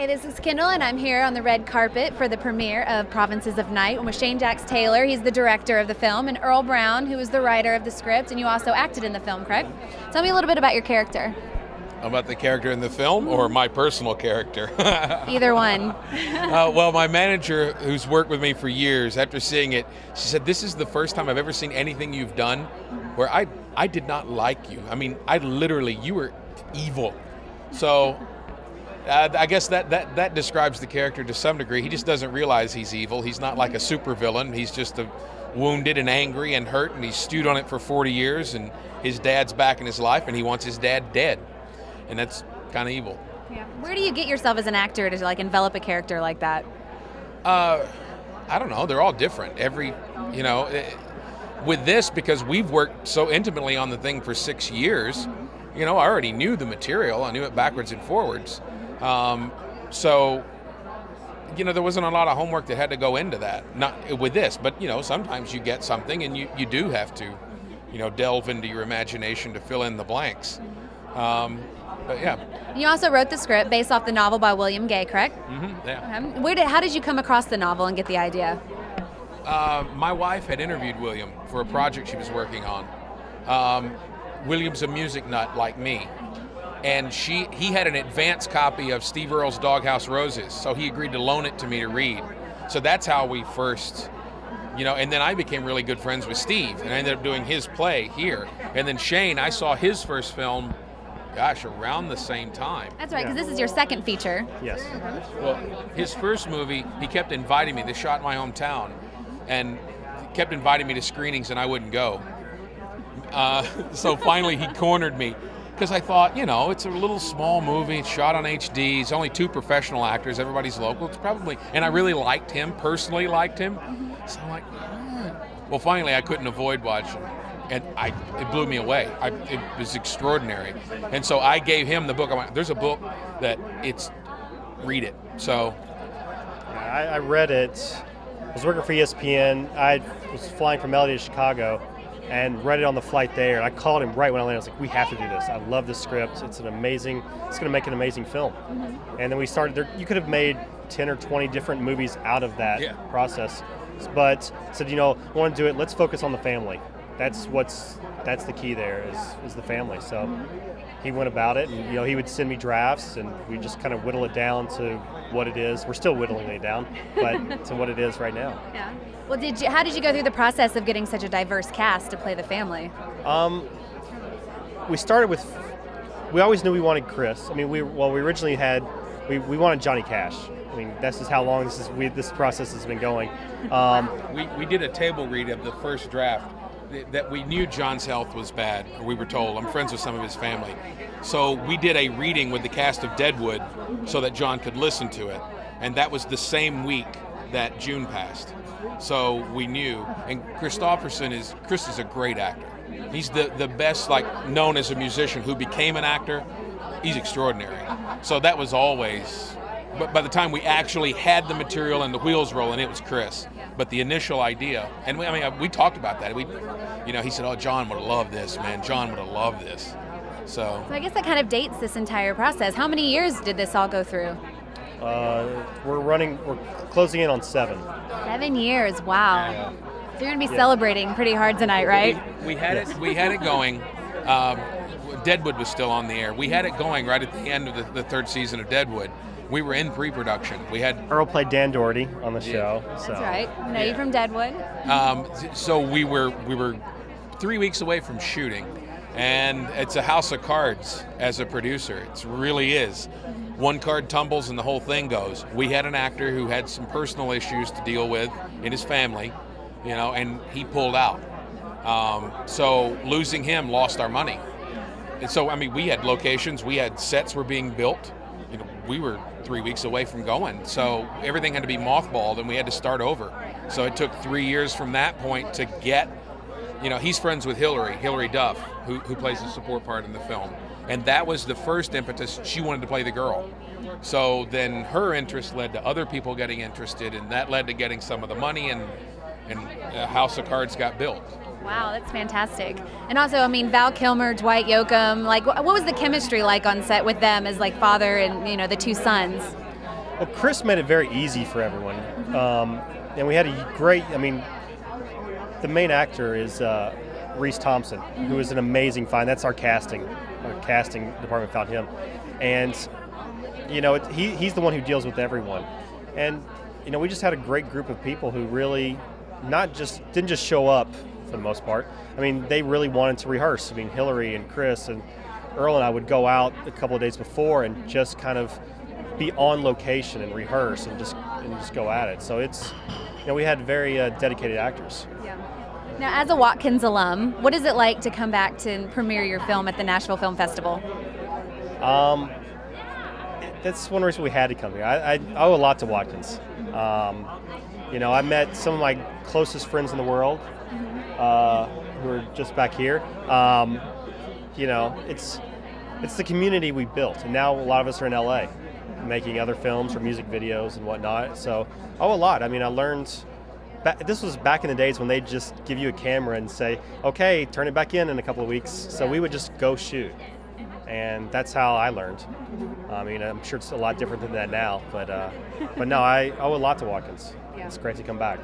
Hey, this is Kendall, and I'm here on the red carpet for the premiere of Provinces of Night. I'm with Shane Jax Taylor. He's the director of the film, and Earl Brown, who is the writer of the script, and you also acted in the film, correct? Tell me a little bit about your character. About the character in the film or my personal character? Either one. Well, my manager, who's worked with me for years, after seeing it, she said, this is the first time I've ever seen anything you've done where I did not like you. I mean, you were evil. So I guess that describes the character to some degree. He just doesn't realize he's evil. He's not like a supervillain. He's just wounded and angry and hurt, and he's stewed on it for 40 years, and his dad's back in his life, and he wants his dad dead. And that's kind of evil. Yeah. Where do you get yourself as an actor to envelop a character like that? I don't know. They're all different. With this, because we've worked so intimately on the thing for 6 years, I already knew the material. I knew it backwards and forwards. So there wasn't a lot of homework that had to go into that. Not with this, but sometimes you get something and you do have to, delve into your imagination to fill in the blanks. But yeah. You also wrote the script based off the novel by William Gay, correct? Mm-hmm, yeah. How did you come across the novel and get the idea? My wife had interviewed William for a project she was working on. William's a music nut like me, and he had an advance copy of Steve Earle's Doghouse Roses, so he agreed to loan it to me to read. So that's how we first, and then I became really good friends with Steve, and I ended up doing his play here. And then Shane, I saw his first film, around the same time. That's right, because this is your second feature. Yes. Well, his first movie, he kept inviting me. They shot in my hometown, and kept inviting me to screenings, and I wouldn't go. So finally, he cornered me, because I thought, it's a little small movie. It's shot on HD. It's only 2 professional actors. Everybody's local. It's probably, and I really liked him, personally liked him. So I'm like, Well, finally, I couldn't avoid watching. And it blew me away. It was extraordinary. And so I gave him the book. I went, there's a book that read it. So. Yeah, I read it. I was working for ESPN. I was flying from LA to Chicago and read it on the flight there. I called him right when I landed. I was like, we have to do this. I love this script. It's going to make an amazing film. Mm-hmm. And then we started there. You could have made 10 or 20 different movies out of that process. But said, I want to do it. Let's focus on the family. That's the key there is the family. So he went about it, and he would send me drafts, and we just kind of whittle it down to what it is. We're still whittling it down, but to what it is right now. Yeah. Well, how did you go through the process of getting such a diverse cast to play the family? We started with. We always knew we wanted Chris. I mean, we originally had we wanted Johnny Cash. I mean, that's just how long this process has been going. We did a table read of the first draft. That we knew John's health was bad, or we were told. I'm friends with some of his family. So we did a reading with the cast of Deadwood so that John could listen to it. And that was the same week that June passed. So we knew. And Chris is a great actor. He's the best, known as a musician who became an actor. He's extraordinary. So that was always, but by the time we actually had the material and the wheels rolling, it was Chris. But the initial idea, and we talked about that. He said, "Oh, John would have loved this, man. John would have loved this." So I guess that kind of dates this entire process. How many years did this all go through? We're closing in on 7. 7 years, wow. Yeah. So you're gonna be celebrating pretty hard tonight, right? We had it going. Deadwood was still on the air. We had it going right at the end of the 3rd season of Deadwood. We were in pre-production. Earl played Dan Doherty on the show. So. That's right. I know you from Deadwood. So we were 3 weeks away from shooting, and it's a house of cards as a producer. It really is. One card tumbles and the whole thing goes. We had an actor who had some personal issues to deal with in his family, and he pulled out. So losing him lost our money. And so, we had locations, we had sets were being built. We were 3 weeks away from going. So everything had to be mothballed, and we had to start over. So it took 3 years from that point to get, he's friends with Hillary Duff, who plays the support part in the film. And that was the first impetus. She wanted to play the girl. So then her interest led to other people getting interested, and that led to getting some of the money, and House of Cards got built. Wow, that's fantastic. And also, Val Kilmer, Dwight Yoakam, what was the chemistry like on set with them as father and, the 2 sons? Well, Chris made it very easy for everyone, and we had a great. I mean, the main actor is Reese Thompson, who is an amazing find. That's our casting department found him, and he's the one who deals with everyone, and we just had a great group of people who really didn't just show up for the most part. I mean, they really wanted to rehearse. I mean, Hillary and Chris and Earl and I would go out a couple of days before and just kind of be on location and rehearse and just go at it. So it's, we had very dedicated actors. Yeah. Now, as a Watkins alum, what is it like to come back to premiere your film at the Nashville Film Festival? That's one reason we had to come here. I owe a lot to Watkins. I met some of my closest friends in the world who are just back here. It's the community we built, and now a lot of us are in LA making other films or music videos and whatnot. So I owe a lot. I mean, I learned. This was back in the days when they'd just give you a camera and say, "Okay, turn it back in a couple of weeks." So we would just go shoot, and that's how I learned. I mean, I'm sure it's a lot different than that now, but no, I owe a lot to Watkins. Yeah. It's great to come back.